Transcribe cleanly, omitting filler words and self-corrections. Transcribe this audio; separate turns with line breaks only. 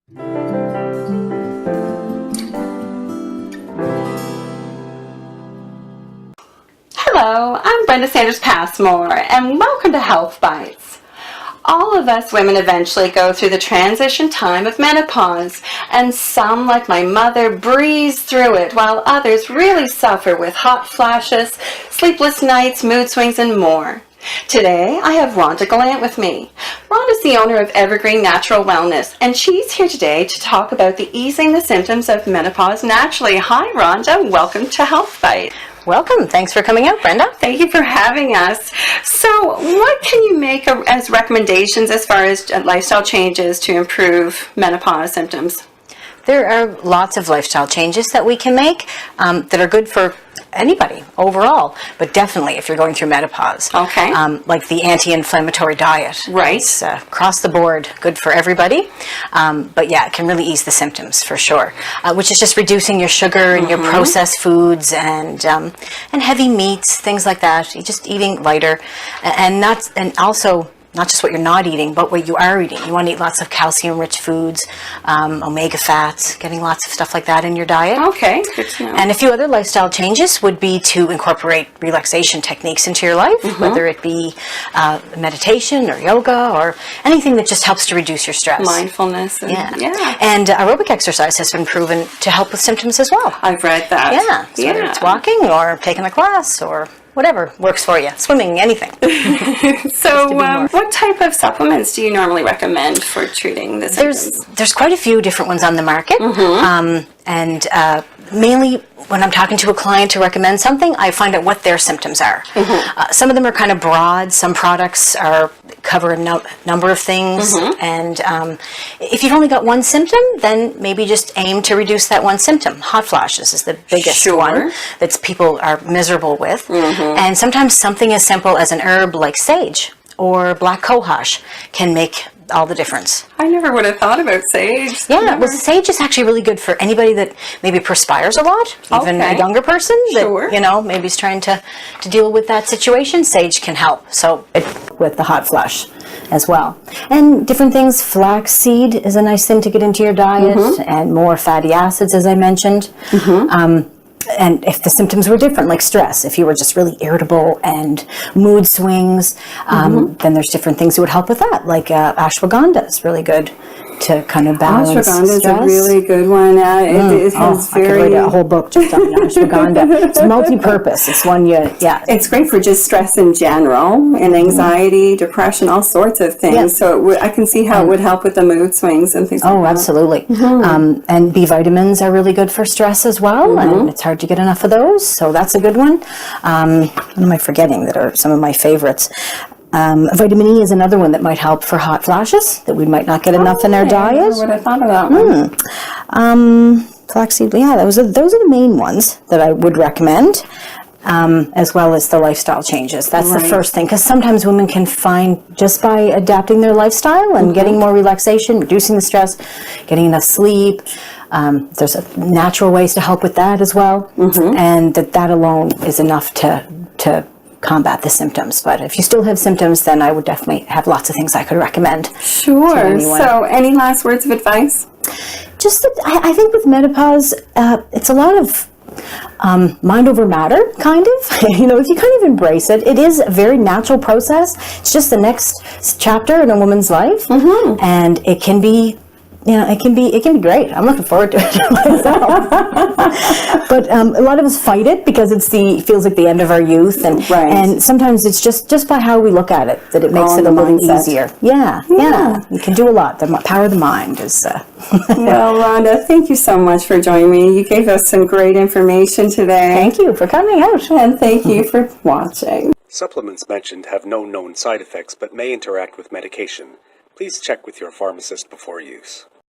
Hello, I'm Brenda Sanders Passmore, and welcome to Health Bites. All of us women eventually go through the transition time of menopause, and some, like my mother, breeze through it, while others really suffer with hot flashes, sleepless nights, mood swings, and more. Today, I have Rhonda Gallant with me. Rhonda's the owner of Evergreen Natural Wellness, and she's here today to talk about easing the symptoms of menopause naturally. Hi, Rhonda. Welcome to Health Bite.
Welcome. Thanks for coming out, Brenda.
Thank you for having us. So, what can you make as recommendations as far as lifestyle changes to improve menopause symptoms?
There are lots of lifestyle changes that we can make that are good for anybody overall, but definitely if you're going through menopause.
Okay.
Like the anti-inflammatory diet.
Right.
It's across the board good for everybody, but yeah, it can really ease the symptoms for sure, which is just reducing your sugar and your processed foods and heavy meats, things like that. You're just eating lighter, and also not just what you're not eating, but what you are eating. You want to eat lots of calcium-rich foods, omega fats, getting lots of stuff like that in your diet.
Okay, good to know.
And a few other lifestyle changes would be to incorporate relaxation techniques into your life, whether it be meditation or yoga or anything that just helps to reduce your stress.
Mindfulness.
And aerobic exercise has been proven to help with symptoms as well.
I've read that.
Yeah, so whether it's walking or taking a class or whatever works for you. Swimming, anything.
So, what type of supplements do you normally recommend for treating the symptoms?
There's quite a few different ones on the market, and mainly when I'm talking to a client to recommend something, I find out what their symptoms are. Some of them are kind of broad. Some products cover a number of things, and if you've only got one symptom, then maybe just aim to reduce that one symptom. Hot flashes is the biggest one that people are miserable with, and sometimes something as simple as an herb like sage or black cohosh can make all the difference.
I never would have thought about sage.
Yeah, well, sage is actually really good for anybody that maybe perspires a lot, even a younger person that maybe is trying to deal with that situation. Sage can help. So with the hot flush as well, and different things. Flaxseed is a nice thing to get into your diet, and more fatty acids, as I mentioned. And if the symptoms were different, like stress, if you were just really irritable and mood swings, then there's different things that would help with that. Like ashwagandha is really good to kind of balance
ashwagandha
stress.
Is a really good one. It has
I could write a whole book just on ashwagandha. It's multi-purpose. It's one It's
great for just stress in general and anxiety, depression, all sorts of things.
Yeah.
So I can see how it would help with the mood swings and things like that.
Oh, absolutely. And B vitamins are really good for stress as well, and it's hard to get enough of those, so that's a good one. What am I forgetting that are some of my favorites? Vitamin E is another one that might help for hot flashes that we might not get enough in our diet.
I would have thought of that one.
Flaxseed, those are the main ones that I would recommend, as well as the lifestyle changes. That's the first thing, because sometimes women can find, just by adapting their lifestyle and getting more relaxation, reducing the stress, getting enough sleep, there's natural ways to help with that as well, and that alone is enough to combat the symptoms. But if you still have symptoms, then I would definitely have lots of things I could recommend.
Sure. So any last words of advice?
Just that I think with menopause, it's a lot of mind over matter, kind of. If you kind of embrace it, it is a very natural process. It's just the next chapter in a woman's life, and it can be it can be great. I'm looking forward to it myself. But a lot of us fight it because it feels like the end of our youth, and sometimes it's just by how we look at it that it makes it a little easier. Yeah. You can do a lot. The power of the mind is.
Well, Rhonda, thank you so much for joining me. You gave us some great information today.
Thank you for coming out,
and thank you for watching.
Supplements mentioned have no known side effects but may interact with medication. Please check with your pharmacist before use.